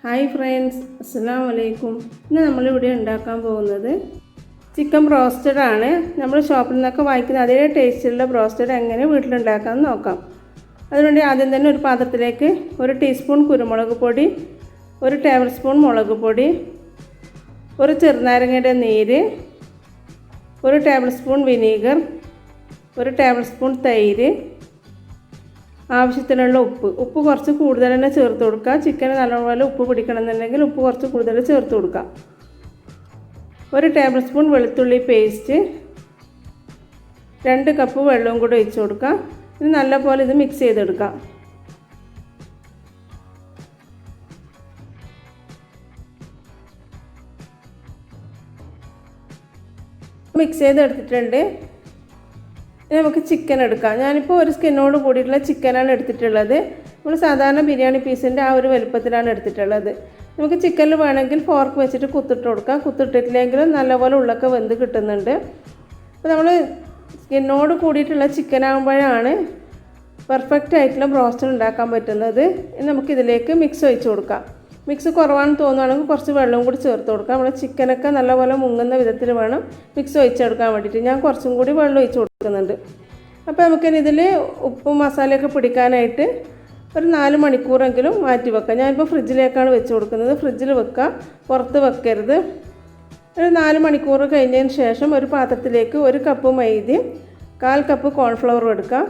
Hi friends, അസ്സലാമു അലൈക്കും. ഇന്ന് നമ്മളിവിടെ ഉണ്ടാക്കാൻ പോകുന്നത് ചിക്കൻ ബ്രോസ്റ്റഡ് ആണ്. നമ്മൾ ഷോപ്പിൽ നിന്നൊക്കെ വാങ്ങിക്കുന്ന അതേ ടേസ്റ്റിലുള്ള ബ്രോസ്റ്റഡ് എങ്ങനെ വീട്ടിലുണ്ടാക്കാമെന്ന് നോക്കാം. അതിനുവേണ്ടി ആദ്യം തന്നെ ഒരു പാത്രത്തിലേക്ക് 1 ടീസ്പൂൺ കുരുമുളക് പൊടി, 1 ടേബിൾ സ്പൂൺ മുളക് പൊടി, 1 ചെറുനാരങ്ങയുടെ നീര്, 1 table spoon vinegar, 1 table spoon തൈര്, ആവശ്യത്തിനുള്ള ഉപ്പ് കുറച്ച് കൂടുതൽ തന്നെ ചേർത്ത് കൊടുക്കുക. ചിക്കന് നല്ലപോലെ ഉപ്പ് പിടിക്കണമെന്നുണ്ടെങ്കിൽ ഉപ്പ് കുറച്ച് കൂടുതൽ ചേർത്ത് കൊടുക്കുക. 1 ടേബിൾ സ്പൂൺ വെളുത്തുള്ളി പേസ്റ്റ്, 2 കപ്പ് വെള്ളവും കൂടി ഒഴിച്ച് കൊടുക്കുക. ഇത് നല്ലപോലെ ഇത് മിക്സ് ചെയ്തെടുക്കാം. മിക്സ് ചെയ്തെടുത്തിട്ടുണ്ട്. നമുക്ക് ചിക്കൻ എടുക്കാം. ഞാനിപ്പോൾ ഒരു സ്കിന്നോട് കൂടിയിട്ടുള്ള ചിക്കനാണ് എടുത്തിട്ടുള്ളത്. നമ്മൾ സാധാരണ ബിരിയാണി പീസിൻ്റെ ആ ഒരു വലുപ്പത്തിലാണ് എടുത്തിട്ടുള്ളത്. നമുക്ക് ചിക്കനിൽ വേണമെങ്കിൽ ഫോർക്ക് വെച്ചിട്ട് കുത്തിട്ട് കൊടുക്കാം. കുത്തിട്ടിട്ടില്ലെങ്കിലും നല്ലപോലെ ഉള്ളൊക്കെ വെന്ത് കിട്ടുന്നുണ്ട്. അപ്പോൾ നമ്മൾ സ്കിന്നോട് കൂടിയിട്ടുള്ള ചിക്കനാകുമ്പോഴാണ് പെർഫെക്റ്റ് ആയിട്ടുള്ള ബ്രോസ്റ്റഡ് ഉണ്ടാക്കാൻ പറ്റുന്നത്. നമുക്കിതിലേക്ക് മിക്സ് ഒഴിച്ച് കൊടുക്കാം. മിക്സ് കുറവാണെന്ന് തോന്നുകയാണെങ്കിൽ കുറച്ച് വെള്ളവും കൂടി ചേർത്ത് കൊടുക്കാം. നമ്മൾ ചിക്കനൊക്കെ നല്ലപോലെ മുങ്ങുന്ന വിധത്തിൽ വേണം മിക്സ് ഒഴിച്ചെടുക്കാൻ വേണ്ടിയിട്ട്. ഞാൻ കുറച്ചും കൂടി വെള്ളം ഒഴിച്ച് കൊടുക്കുന്നുണ്ട്. അപ്പോൾ നമുക്കിനി ഇതിൽ ഉപ്പും മസാലയൊക്കെ പിടിക്കാനായിട്ട് ഒരു 4 മണിക്കൂറെങ്കിലും മാറ്റി വെക്കാം. ഞാനിപ്പോൾ ഫ്രിഡ്ജിലേക്കാണ് വെച്ച് കൊടുക്കുന്നത്. ഫ്രിഡ്ജിൽ വെക്കുക, പുറത്ത് വെക്കരുത്. ഒരു 4 മണിക്കൂർ കഴിഞ്ഞതിന് ശേഷം ഒരു പാത്രത്തിലേക്ക് 1 കപ്പ് മൈദയും 1/4 കപ്പ് കോൺഫ്ലവറും എടുക്കാം.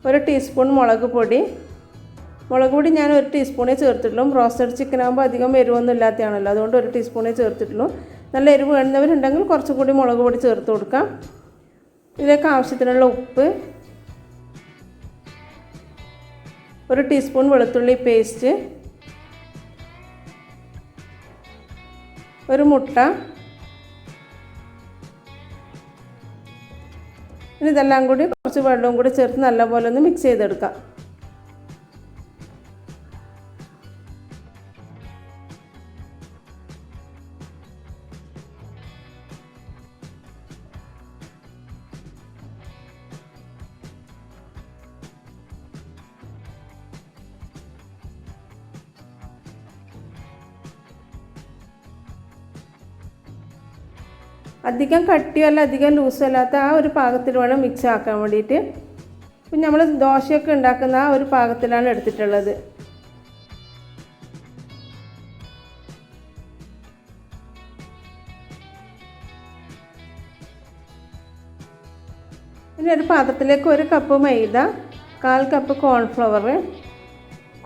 1 ടീസ്പൂൺ മുളക് പൊടി ഞാൻ 1 ടീസ്പൂണേ ചേർത്തിട്ടുള്ളൂ. റോസ്റ്റഡ് ചിക്കൻ ആകുമ്പോൾ അധികം എരിവൊന്നും ഇല്ലാത്തതാണല്ലോ, അതുകൊണ്ട് 1 ടീസ്പൂണേ ചേർത്തിട്ടുള്ളൂ. നല്ല എരിവ് വേണ്ടുന്നവരുണ്ടെങ്കിൽ കുറച്ചും കൂടി മുളക് പൊടി ചേർത്ത് കൊടുക്കാം. ഇതിലേക്ക് ആവശ്യത്തിനുള്ള ഉപ്പ്, 1 ടീസ്പൂൺ വെളുത്തുള്ളി പേസ്റ്റ്, 1 മുട്ട. ഇതെല്ലാം കൂടി കുറച്ച് വെള്ളവും കൂടി ചേർത്ത് നല്ലപോലെ ഒന്ന് മിക്സ് ചെയ്തെടുക്കാം. അധികം കട്ടിയല്ല അധികം ലൂസല്ലാത്ത ആ ഒരു പാകത്തിൽ വേണം മിക്സ് ആക്കാൻ വേണ്ടിയിട്ട്. പിന്നെ നമ്മൾ ദോശയൊക്കെ ഉണ്ടാക്കുന്ന ആ ഒരു പാകത്തിലാണ് എടുത്തിട്ടുള്ളത്. പിന്നെ ഒരു പാത്രത്തിലേക്ക് 1 കപ്പ് മൈദ, 1/4 കപ്പ് കോൺഫ്ലവർ,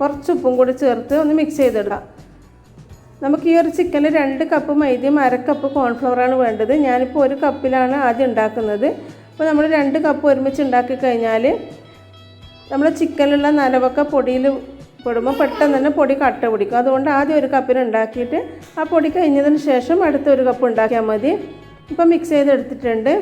കുറച്ച് ഉപ്പും കൂടി ചേർത്ത് ഒന്ന് മിക്സ് ചെയ്തിടാം. നമുക്ക് ഈ ഒരു ചിക്കനിൽ 2 കപ്പ് മൈദയും 1/2 കപ്പ് കോൺഫ്ലവറാണ് വേണ്ടത്. ഞാനിപ്പോൾ 1 കപ്പിലാണ് ആദ്യം ഉണ്ടാക്കുന്നത്. അപ്പോൾ നമ്മൾ 2 കപ്പ് ഒരുമിച്ച് ഉണ്ടാക്കി കഴിഞ്ഞാൽ നമ്മൾ ചിക്കനിലുള്ള നനവൊക്കെ പൊടിയിൽ പെടുമ്പോൾ പെട്ടെന്ന് തന്നെ പൊടി കട്ട പിടിക്കും. അതുകൊണ്ട് ആദ്യം 1 കപ്പിന് ഉണ്ടാക്കിയിട്ട് ആ പൊടി കഴിഞ്ഞതിന് ശേഷം അടുത്ത 1 കപ്പ് ഉണ്ടാക്കിയാൽ മതി. ഇപ്പോൾ മിക്സ് ചെയ്തെടുത്തിട്ടുണ്ട്.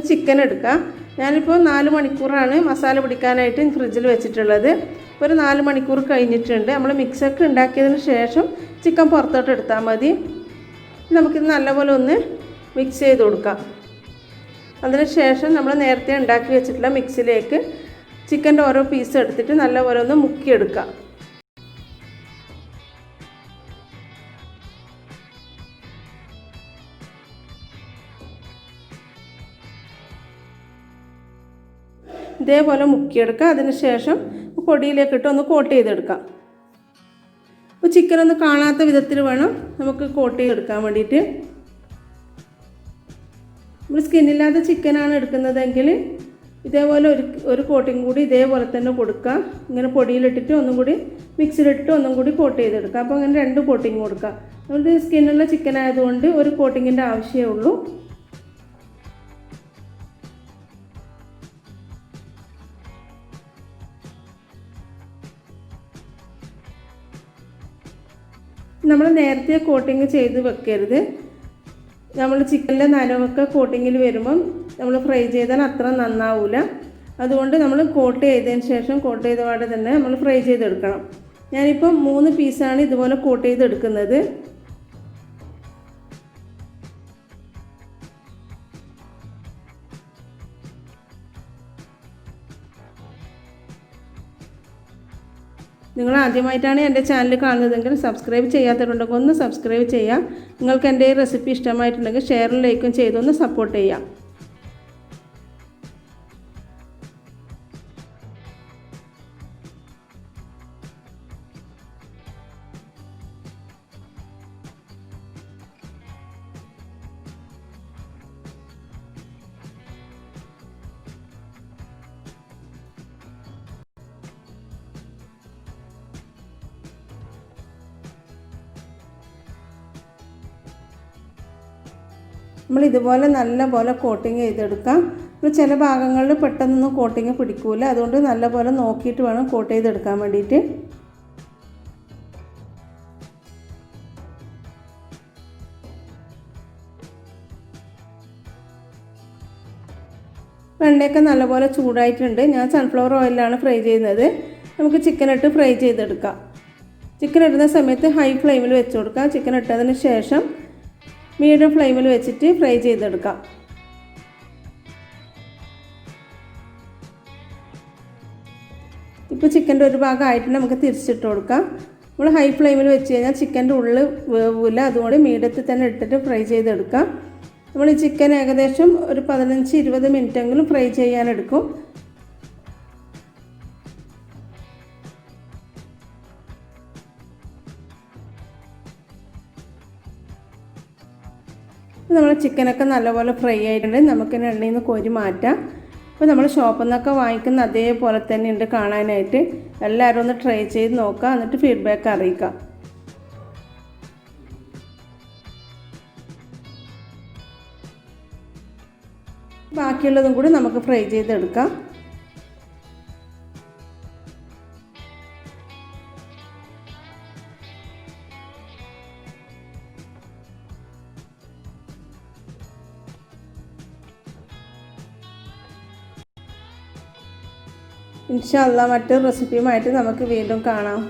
ചിക്കൻ എടുക്കാം. ഞാനിപ്പോൾ 4 മണിക്കൂറാണ് മസാല പിടിക്കാനായിട്ട് ഫ്രിഡ്ജിൽ വെച്ചിട്ടുള്ളത്. ഇപ്പോൾ ഒരു 4 മണിക്കൂർ കഴിഞ്ഞിട്ടുണ്ട്. നമ്മൾ മിക്സൊക്കെ ഉണ്ടാക്കിയതിന് ശേഷം ചിക്കൻ പുറത്തോട്ട് എടുത്താൽ മതി. നമുക്കിത് നല്ലപോലെ ഒന്ന് മിക്സ് ചെയ്ത് കൊടുക്കാം. അതിന് ശേഷം നമ്മൾ നേരത്തെ ഉണ്ടാക്കി വെച്ചിട്ടുള്ള മിക്സിലേക്ക് ചിക്കൻ്റെ ഓരോ പീസ് എടുത്തിട്ട് നല്ലപോലെ ഒന്ന് മുക്കിയെടുക്കാം. ഇതേപോലെ മുക്കിയെടുക്കുക. അതിന് ശേഷം പൊടിയിലേക്കിട്ട് ഒന്ന് കോട്ട് ചെയ്തെടുക്കാം. അപ്പോൾ ചിക്കൻ ഒന്ന് കാണാത്ത വിധത്തിൽ വേണം നമുക്ക് കോട്ട് ചെയ്തെടുക്കാൻ വേണ്ടിയിട്ട്. നമ്മൾ സ്കിന്നില്ലാത്ത ചിക്കനാണ് എടുക്കുന്നതെങ്കിൽ ഇതേപോലെ ഒരു കോട്ടിങ് കൂടി ഇതേപോലെ തന്നെ കൊടുക്കുക. ഇങ്ങനെ പൊടിയിലിട്ടിട്ട് ഒന്നും കൂടി മിക്സിയിലിട്ട് ഒന്നും കൂടി കോട്ട് ചെയ്തെടുക്കുക. അപ്പോൾ അങ്ങനെ 2 കോട്ടിങ് കൊടുക്കുക. അതുകൊണ്ട് സ്കിന്നുള്ള ചിക്കൻ ആയതുകൊണ്ട് 1 കോട്ടിങ്ങിൻ്റെ ആവശ്യമേ ഉള്ളൂ. നമ്മൾ നേരത്തെ കോട്ടിങ് ചെയ്ത് വെക്കരുത്. നമ്മൾ ചിക്കനിലെ നനവൊക്കെ കോട്ടിങ്ങിൽ വരുമ്പം നമ്മൾ ഫ്രൈ ചെയ്താൽ അത്ര നന്നാവില്ല. അതുകൊണ്ട് നമ്മൾ കോട്ട് ചെയ്തതിന് ശേഷം കോട്ട് ചെയ്ത പാടെ തന്നെ നമ്മൾ ഫ്രൈ ചെയ്തെടുക്കണം. ഞാനിപ്പം 3 പീസാണ് ഇതുപോലെ കോട്ട് ചെയ്തെടുക്കുന്നത്. നിങ്ങൾ ആദ്യമായിട്ടാണ് എൻ്റെ ചാനൽ കാണുന്നതെങ്കിൽ സബ്സ്ക്രൈബ് ചെയ്യാത്തവരുണ്ടെങ്കിൽ ഒന്ന് സബ്സ്ക്രൈബ് ചെയ്യാം. നിങ്ങൾക്ക് എൻ്റെ ഈ റെസിപ്പി ഇഷ്ടമായിട്ടുണ്ടെങ്കിൽ ഷെയറും ലൈക്കും ചെയ്തൊന്ന് സപ്പോർട്ട് ചെയ്യാം. നമ്മൾ ഇതുപോലെ നല്ലപോലെ കോട്ടിങ് ചെയ്തെടുക്കാം. ചില ഭാഗങ്ങളിൽ പെട്ടെന്നൊന്നും കോട്ടിങ് പിടിക്കില്ല, അതുകൊണ്ട് നല്ലപോലെ നോക്കിയിട്ട് വേണം കോട്ട് ചെയ്തെടുക്കാൻ വേണ്ടിയിട്ട്. എണ്ണയൊക്കെ നല്ലപോലെ ചൂടായിട്ടുണ്ട്. ഞാൻ സൺഫ്ലവർ ഓയിലാണ് ഫ്രൈ ചെയ്യുന്നത്. നമുക്ക് ചിക്കൻ ഇട്ട് ഫ്രൈ ചെയ്തെടുക്കാം. ചിക്കൻ ഇടുന്ന സമയത്ത് ഹൈ ഫ്ലെയിമിൽ വെച്ച് കൊടുക്കാം. ചിക്കൻ ഇട്ടതിന് ശേഷം മീഡിയം ഫ്ലെയിമിൽ വെച്ചിട്ട് ഫ്രൈ ചെയ്തെടുക്കാം. ഇപ്പോൾ ചിക്കൻ്റെ ഒരു ഭാഗം ആയിട്ട് നമുക്ക് തിരിച്ചിട്ട് കൊടുക്കാം. നമ്മൾ ഹൈ ഫ്ലെയിമിൽ വെച്ച് കഴിഞ്ഞാൽ ചിക്കൻ്റെ ഉള്ളിൽ വേവില്ല, അതുകൊണ്ട് മീഡിയത്തിൽ തന്നെ ഇട്ടിട്ട് ഫ്രൈ ചെയ്തെടുക്കാം. നമ്മൾ ഈ ചിക്കൻ ഏകദേശം ഒരു 15-20 മിനിറ്റെങ്കിലും ഫ്രൈ ചെയ്യാനെടുക്കും. നമ്മൾ ചിക്കനൊക്കെ നല്ലപോലെ ഫ്രൈ ആയിട്ടുണ്ട്. നമുക്കിനി എണ്ണയിൽ നിന്ന് കോരി മാറ്റാം. അപ്പോൾ നമ്മൾ ഷോപ്പിൽ നിന്നൊക്കെ വാങ്ങിക്കുന്ന അതേപോലെ തന്നെ ഉണ്ട് കാണാനായിട്ട്. എല്ലാവരും ഒന്ന് ട്രൈ ചെയ്ത് നോക്കുക, എന്നിട്ട് ഫീഡ്ബാക്ക് അറിയിക്കാം. ബാക്കിയുള്ളതും കൂടി നമുക്ക് ഫ്രൈ ചെയ്തെടുക്കാം. ഇൻഷാ അല്ലാഹ് മറ്റൊരു റെസിപ്പിയുമായിട്ട് നമുക്ക് വീണ്ടും കാണാം.